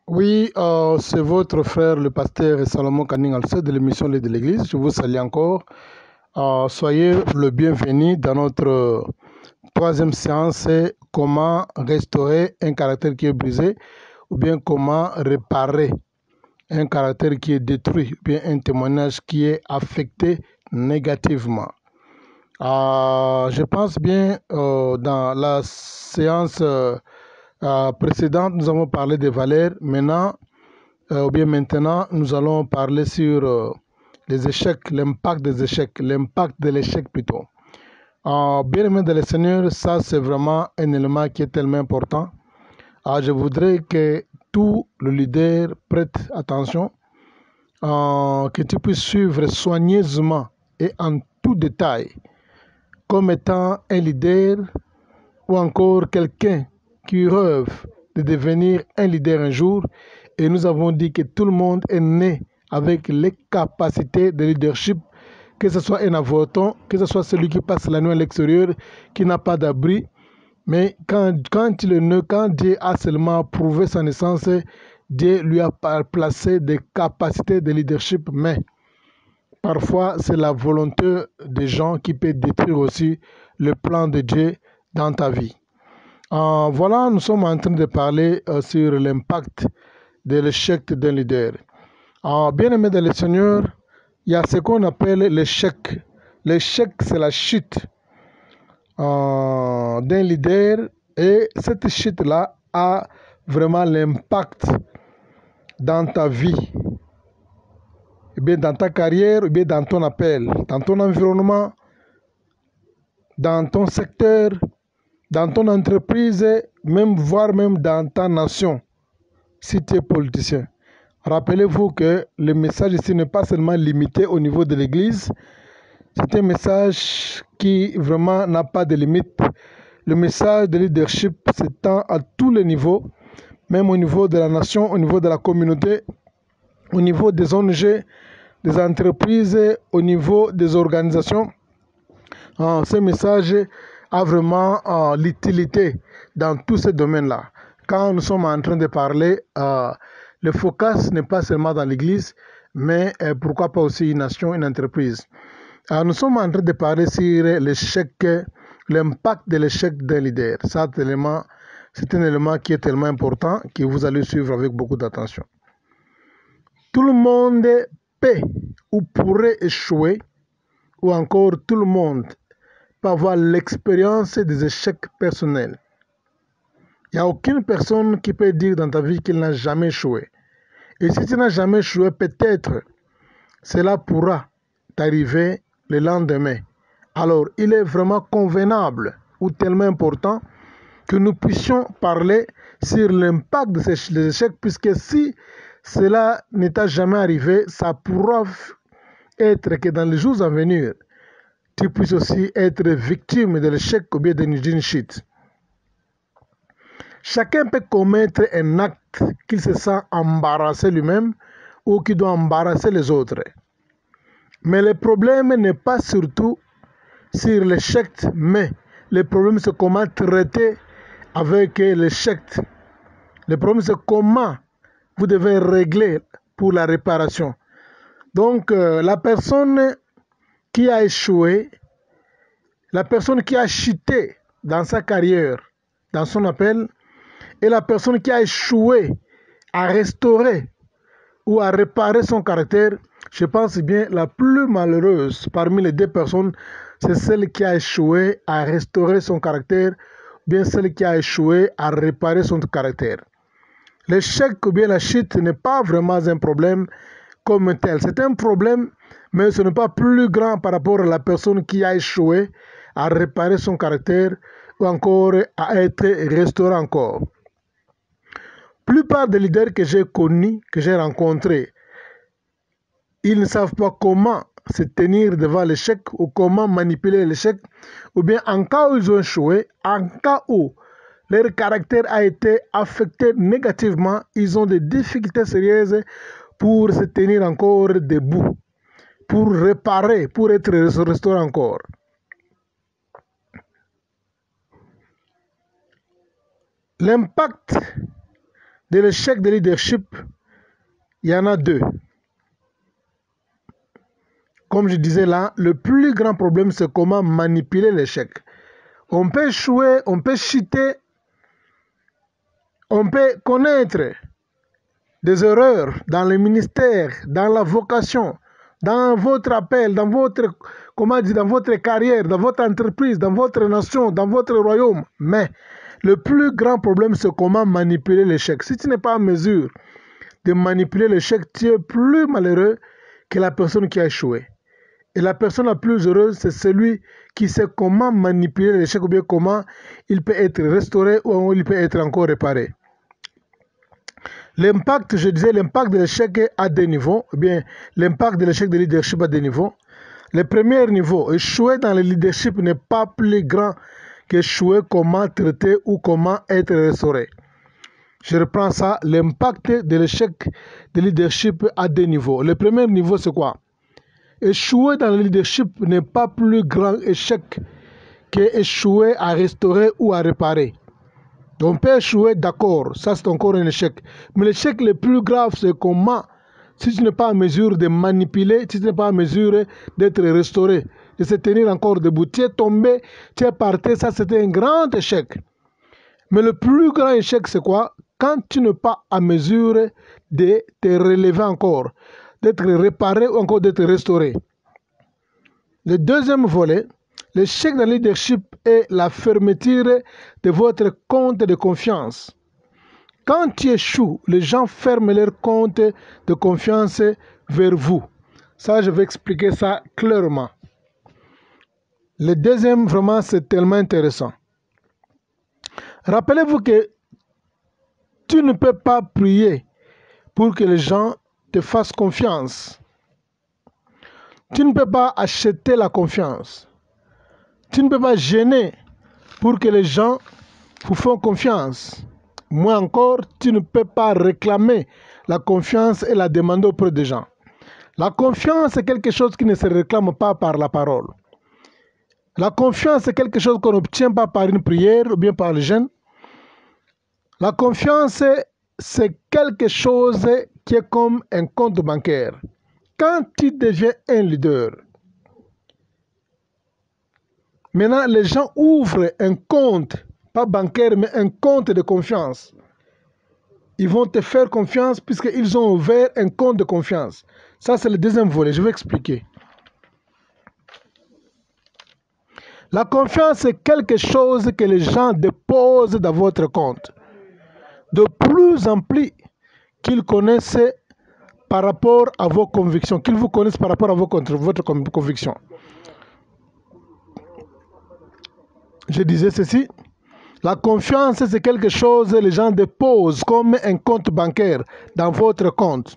Oui, c'est votre frère, le pasteur Salomon Kaning Alcé de l'émission Les de l'Église. Je vous salue encore. Soyez le bienvenu dans notre troisième séance, c'est comment restaurer un caractère qui est brisé ou bien comment réparer un caractère qui est détruit ou bien un témoignage qui est affecté négativement. Je pense bien dans la séance précédente, nous avons parlé des valeurs. Maintenant, nous allons parler sur les échecs, l'impact de l'échec plutôt. Bien-aimé de le Seigneur, ça c'est vraiment un élément qui est tellement important. Je voudrais que tout le leader prête attention, que tu puisses suivre soigneusement et en tout détail, comme étant un leader ou encore quelqu'un qui rêve de devenir un leader un jour. Et nous avons dit que tout le monde est né avec les capacités de leadership, que ce soit un avorton, que ce soit celui qui passe la nuit à l'extérieur, qui n'a pas d'abri. Mais quand Dieu a seulement prouvé sa naissance, Dieu lui a placé des capacités de leadership. Mais parfois, c'est la volonté des gens qui peut détruire aussi le plan de Dieu dans ta vie. Voilà, nous sommes en train de parler sur l'impact de l'échec d'un leader. Bien-aimé dans le Seigneur, il y a ce qu'on appelle l'échec. L'échec, c'est la chute d'un leader et cette chute-là a vraiment l'impact dans ta vie, ou bien dans ta carrière, ou bien dans ton appel, dans ton environnement, dans ton secteur, dans ton entreprise, voire même dans ta nation, si tu es politicien. Rappelez-vous que le message ici n'est pas seulement limité au niveau de l'Église, c'est un message qui vraiment n'a pas de limite. Le message de leadership s'étend à tous les niveaux, même au niveau de la nation, au niveau de la communauté, au niveau des ONG, des entreprises, au niveau des organisations. Ce message a vraiment l'utilité dans tous ces domaines-là. Quand nous sommes en train de parler, le focus n'est pas seulement dans l'Église, mais pourquoi pas aussi une nation, une entreprise. Nous sommes en train de parler sur l'échec, l'impact de l'échec d'un leader. C'est un élément qui est tellement important que vous allez suivre avec beaucoup d'attention. Tout le monde peut ou pourrait échouer, ou encore tout le monde peut avoir l'expérience des échecs personnels. Il n'y a aucune personne qui peut dire dans ta vie qu'il n'a jamais échoué. Et si tu n'as jamais échoué, peut-être cela pourra t'arriver le lendemain. Alors, il est vraiment convenable ou tellement important que nous puissions parler sur l'impact de ces échecs, puisque si cela ne t'a jamais arrivé, ça pourra être que dans les jours à venir, tu puisses aussi être victime de l'échec ou bien d'une chute. Chacun peut commettre un acte qu'il se sent embarrassé lui-même ou qui doit embarrasser les autres. Mais le problème n'est pas surtout sur l'échec, mais le problème c'est comment traiter avec l'échec. Le problème c'est comment vous devez régler pour la réparation. Donc la personne qui a échoué, la personne qui a chuté dans sa carrière, dans son appel, et la personne qui a échoué à restaurer ou à réparer son caractère, je pense bien la plus malheureuse parmi les deux personnes, c'est celle qui a échoué à restaurer son caractère, ou bien celle qui a échoué à réparer son caractère. L'échec ou bien la chute n'est pas vraiment un problème comme tel. C'est un problème, mais ce n'est pas plus grand par rapport à la personne qui a échoué à réparer son caractère ou encore à être restauré encore. La plupart des leaders que j'ai connus, que j'ai rencontrés, ils ne savent pas comment se tenir devant l'échec ou comment manipuler l'échec, ou bien en cas où ils ont échoué, en cas où leur caractère a été affecté négativement, ils ont des difficultés sérieuses pour se tenir encore debout, pour réparer, pour être restauré encore. L'impact de l'échec de leadership, il y en a deux. Comme je disais là, le plus grand problème, c'est comment manipuler l'échec. On peut échouer, on peut chuter, on peut connaître des erreurs dans le ministère, dans la vocation, dans votre appel, dans votre, dans votre carrière, dans votre entreprise, dans votre nation, dans votre royaume. Mais le plus grand problème, c'est comment manipuler l'échec. Si tu n'es pas en mesure de manipuler l'échec, tu es plus malheureux que la personne qui a échoué. Et la personne la plus heureuse, c'est celui qui sait comment manipuler l'échec ou bien comment il peut être restauré ou il peut être encore réparé. L'impact, je disais, l'impact de l'échec à deux niveaux, ou bien l'impact de l'échec de leadership à deux niveaux. Le premier niveau, échouer dans le leadership n'est pas plus grand qu'échouer comment traiter ou comment être restauré. Je reprends ça, l'impact de l'échec de leadership à deux niveaux. Le premier niveau, c'est quoi? Échouer dans le leadership n'est pas plus grand échec qu'échouer à restaurer ou à réparer. On peut échouer, d'accord, ça c'est encore un échec. Mais l'échec le plus grave, c'est comment, si tu n'es pas en mesure de manipuler, si tu n'es pas en mesure d'être restauré, de se tenir encore debout. Tu es tombé, tu es parti, ça c'était un grand échec. Mais le plus grand échec, c'est quoi? Quand tu n'es pas en mesure de te relever encore, d'être réparé ou encore d'être restauré. Le deuxième volet, l'échec dans le leadership est la fermeture de votre compte de confiance. Quand tu échoues, les gens ferment leur compte de confiance vers vous. Ça, je vais expliquer ça clairement. Le deuxième, vraiment, c'est tellement intéressant. Rappelez-vous que tu ne peux pas prier pour que les gens te fassent confiance. Tu ne peux pas acheter la confiance. Tu ne peux pas gêner pour que les gens vous font confiance. Moins encore, tu ne peux pas réclamer la confiance et la demander auprès des gens. La confiance est quelque chose qui ne se réclame pas par la parole. La confiance est quelque chose qu'on n'obtient pas par une prière ou bien par le jeûne. La confiance, c'est quelque chose qui est comme un compte bancaire. Quand tu deviens un leader, maintenant les gens ouvrent un compte, pas bancaire, mais un compte de confiance. Ils vont te faire confiance puisqu'ils ont ouvert un compte de confiance. Ça, c'est le deuxième volet. Je vais expliquer. La confiance est quelque chose que les gens déposent dans votre compte. De plus en plus qu'ils connaissent par rapport à vos convictions, qu'ils vous connaissent par rapport à votre conviction. Je disais ceci, la confiance c'est quelque chose que les gens déposent comme un compte bancaire dans votre compte.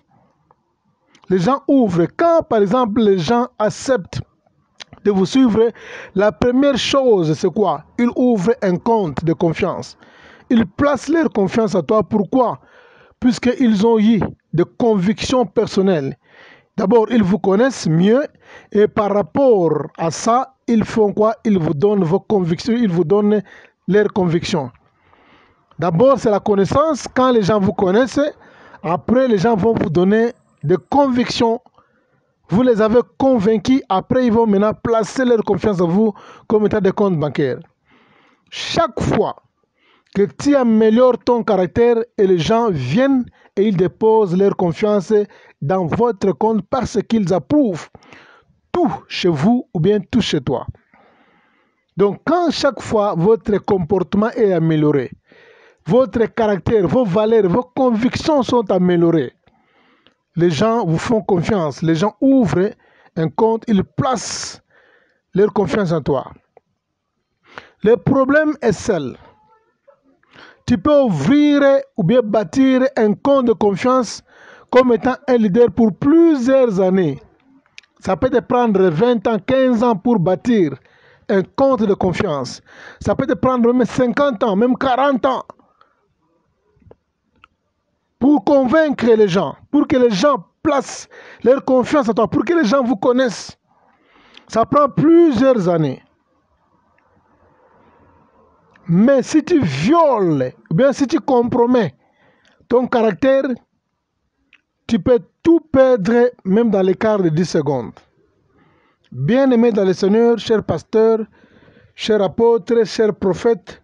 Les gens ouvrent. Quand par exemple les gens acceptent de vous suivre, la première chose c'est quoi? Ils ouvrent un compte de confiance. Ils placent leur confiance à toi. Pourquoi? Puisqu'ils ont eu des convictions personnelles. D'abord, ils vous connaissent mieux et par rapport à ça, ils font quoi? Ils vous donnent vos convictions, ils vous donnent leurs convictions. D'abord, c'est la connaissance. Quand les gens vous connaissent, après, les gens vont vous donner des convictions. Vous les avez convaincus. Après, ils vont maintenant placer leur confiance en vous comme état de compte bancaire. Chaque fois que tu améliores ton caractère et les gens viennent et ils déposent leur confiance dans votre compte parce qu'ils approuvent tout chez vous ou bien tout chez toi. Donc, quand chaque fois votre comportement est amélioré, votre caractère, vos valeurs, vos convictions sont améliorées, les gens vous font confiance, les gens ouvrent un compte, ils placent leur confiance en toi. Le problème est celle, tu peux ouvrir ou bien bâtir un compte de confiance comme étant un leader pour plusieurs années. Ça peut te prendre 20 ans, 15 ans pour bâtir un compte de confiance. Ça peut te prendre même 50 ans, même 40 ans pour convaincre les gens, pour que les gens placent leur confiance en toi, pour que les gens vous connaissent. Ça prend plusieurs années. Mais si tu violes, ou bien si tu compromets ton caractère, tu peux tout perdre même dans l'écart de 10 secondes. Bien-aimé dans le Seigneur, cher pasteur, cher apôtre, cher prophète,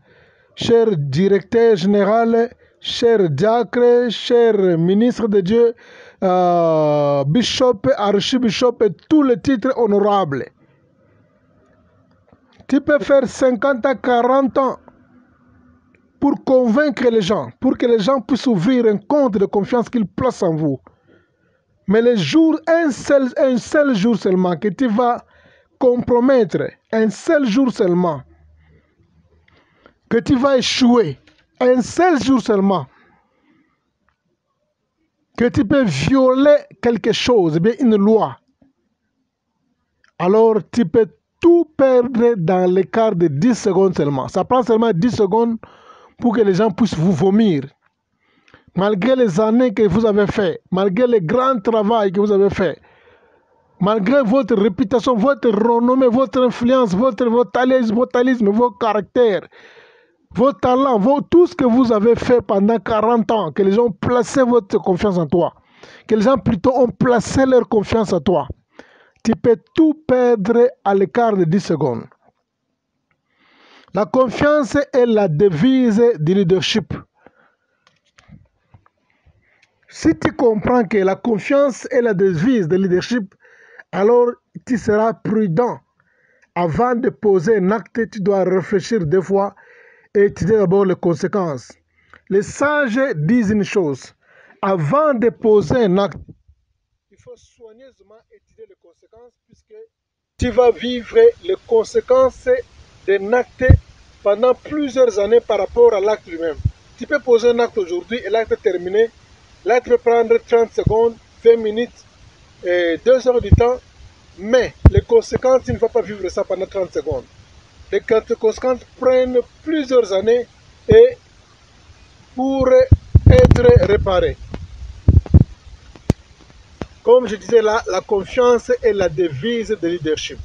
cher directeur général, cher diacre, cher ministre de Dieu, bishop, archibishop et tous les titres honorables. Tu peux faire 50 à 40 ans pour convaincre les gens, pour que les gens puissent ouvrir un compte de confiance qu'ils placent en vous. Mais le jour, un seul jour seulement que tu vas compromettre, un seul jour seulement que tu vas échouer, un seul jour seulement que tu peux violer quelque chose, bien une loi, alors tu peux tout perdre dans l'écart de 10 secondes seulement. Ça prend seulement 10 secondes pour que les gens puissent vous vomir. Malgré les années que vous avez fait, malgré le grand travail que vous avez fait, malgré votre réputation, votre renommée, votre influence, votre talisme, vos caractères, vos talents, tout ce que vous avez fait pendant 40 ans, que les gens ont placé votre confiance en toi, que les gens plutôt ont placé leur confiance en toi, tu peux tout perdre à l'écart de 10 secondes. La confiance est la devise du leadership. Si tu comprends que la confiance est la devise du leadership, alors tu seras prudent. Avant de poser un acte, tu dois réfléchir 2 fois et étudier d'abord les conséquences. Les sages disent une chose. Avant de poser un acte, il faut soigneusement étudier les conséquences puisque tu vas vivre les conséquences d'un acte pendant plusieurs années par rapport à l'acte lui-même. Tu peux poser un acte aujourd'hui et l'acte terminé. L'acte peut prendre 30 secondes, 20 minutes, 2 heures du temps, mais les conséquences, tu ne vas pas vivre ça pendant 30 secondes. Les conséquences prennent plusieurs années et pour être réparées. Comme je disais là, la confiance est la devise de leadership.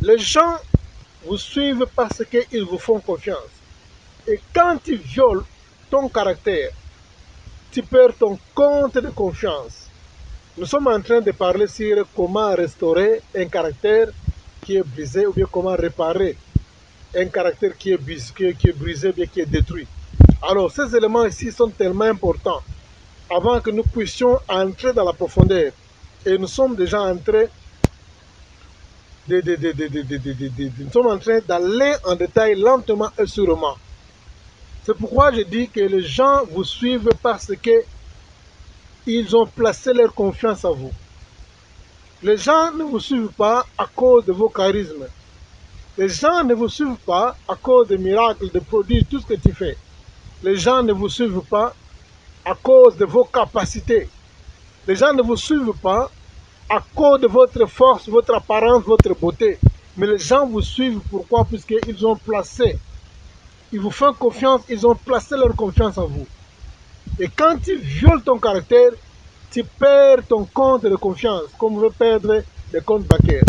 Les gens vous suivent parce qu'ils vous font confiance. Et quand tu violes ton caractère, tu perds ton compte de confiance. Nous sommes en train de parler sur comment restaurer un caractère qui est brisé ou bien comment réparer un caractère qui est brisé ou bien qui est détruit. Alors ces éléments ici sont tellement importants avant que nous puissions entrer dans la profondeur. Et nous sommes déjà entrés nous sommes en train d'aller en détail lentement et sûrement. C'est pourquoi je dis que les gens vous suivent parce qu'ils ont placé leur confiance en vous. Les gens ne vous suivent pas à cause de vos charismes. Les gens ne vous suivent pas à cause des miracles, des prodiges, tout ce que tu fais. Les gens ne vous suivent pas à cause de vos capacités. Les gens ne vous suivent pas à cause de votre force, votre apparence, votre beauté. Mais les gens vous suivent pourquoi? Puisqu'ils ont placé, ils vous font confiance, ils ont placé leur confiance en vous. Et quand tu violes ton caractère, tu perds ton compte de confiance, comme vous pouvez perdre les comptes bancaires.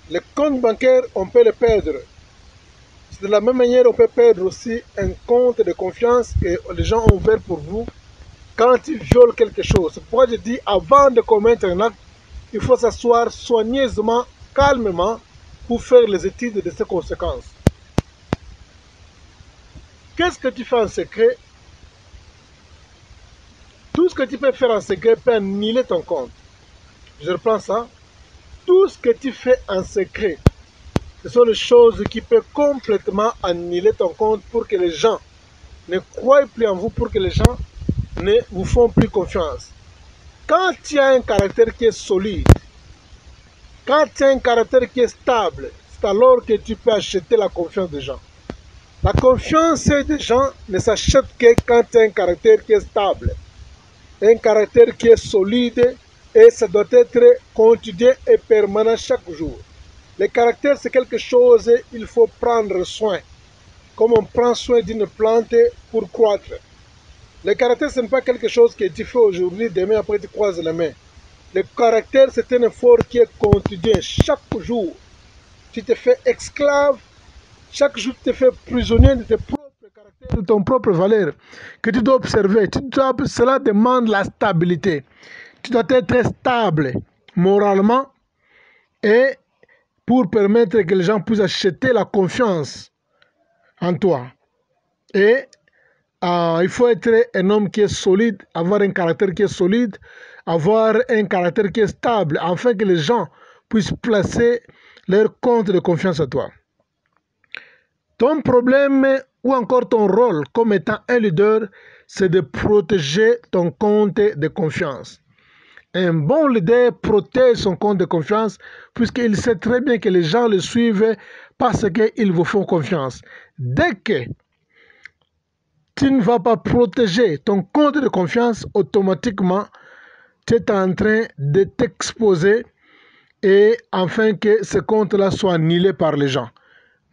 Les comptes bancaires, on peut les perdre. De la même manière, on peut perdre aussi un compte de confiance que les gens ont ouvert pour vous quand tu violes quelque chose. C'est pourquoi je dis, avant de commettre un acte, il faut s'asseoir soigneusement, calmement, pour faire les études de ces conséquences. Qu'est-ce que tu fais en secret? Tout ce que tu peux faire en secret peut annihiler ton compte. Je reprends ça. Tout ce que tu fais en secret, ce sont les choses qui peuvent complètement annihiler ton compte pour que les gens ne croient plus en vous, pour que les gens ne vous font plus confiance. Quand tu as un caractère qui est solide, quand tu as un caractère qui est stable, c'est alors que tu peux acheter la confiance des gens. La confiance des gens ne s'achète que quand tu as un caractère qui est stable, un caractère qui est solide, et ça doit être quotidien et permanent chaque jour. Le caractère, c'est quelque chose, il faut prendre soin, comme on prend soin d'une plante pour croître. Le caractère, ce n'est pas quelque chose que tu fais aujourd'hui, demain, après tu croises les mains. Le caractère, c'est un effort qui est quotidien. Chaque jour, tu te fais esclave. Chaque jour, tu te fais prisonnier de tes propres caractères. ton propre valeur, que tu dois observer. Cela demande la stabilité. Tu dois être stable moralement et pour permettre que les gens puissent acheter la confiance en toi. Et il faut être un homme qui est solide, avoir un caractère qui est solide, avoir un caractère qui est stable, afin que les gens puissent placer leur compte de confiance à toi. Ton problème ou encore ton rôle comme étant un leader, c'est de protéger ton compte de confiance. Un bon leader protège son compte de confiance puisqu'il sait très bien que les gens le suivent parce qu'ils vous font confiance. Dès que tu ne vas pas protéger ton compte de confiance, automatiquement, tu es en train de t'exposer et afin que ce compte-là soit annulé par les gens.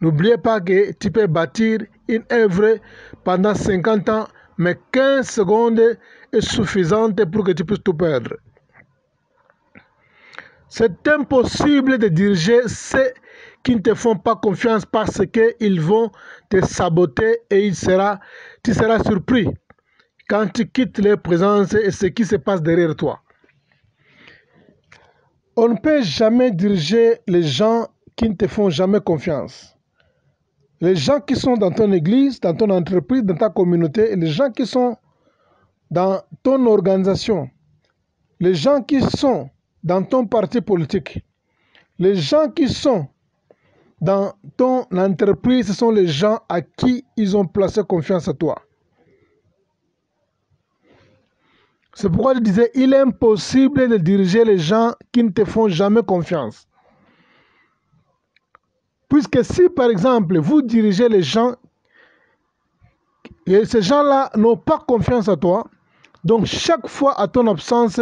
N'oubliez pas que tu peux bâtir une œuvre pendant 50 ans, mais 15 secondes est suffisante pour que tu puisses tout perdre. C'est impossible de diriger ceux qui ne te font pas confiance parce qu'ils vont te saboter et tu seras surpris quand tu quittes leur présence et ce qui se passe derrière toi. On ne peut jamais diriger les gens qui ne te font jamais confiance. Les gens qui sont dans ton église, dans ton entreprise, dans ta communauté, et les gens qui sont dans ton organisation, les gens qui sont dans ton parti politique, les gens qui sont dans ton entreprise, ce sont les gens à qui ils ont placé confiance à toi. C'est pourquoi je disais, il est impossible de diriger les gens qui ne te font jamais confiance. Puisque si, par exemple, vous dirigez les gens, et ces gens-là n'ont pas confiance à toi, donc chaque fois à ton absence,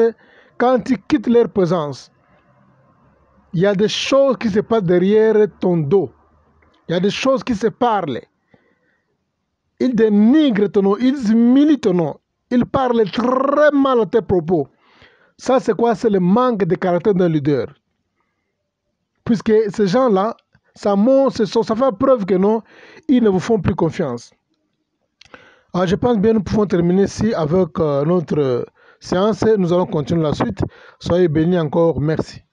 quand tu quittes leur présence, il y a des choses qui se passent derrière ton dos. Il y a des choses qui se parlent. Ils dénigrent ton nom, ils humilient ton nom. Ils parlent très mal à tes propos. Ça, c'est quoi? C'est le manque de caractère d'un leader. Puisque ces gens-là, ça fait preuve que non, ils ne vous font plus confiance. Alors, je pense bien que nous pouvons terminer ici avec notre séance. Nous allons continuer la suite. Soyez bénis encore. Merci.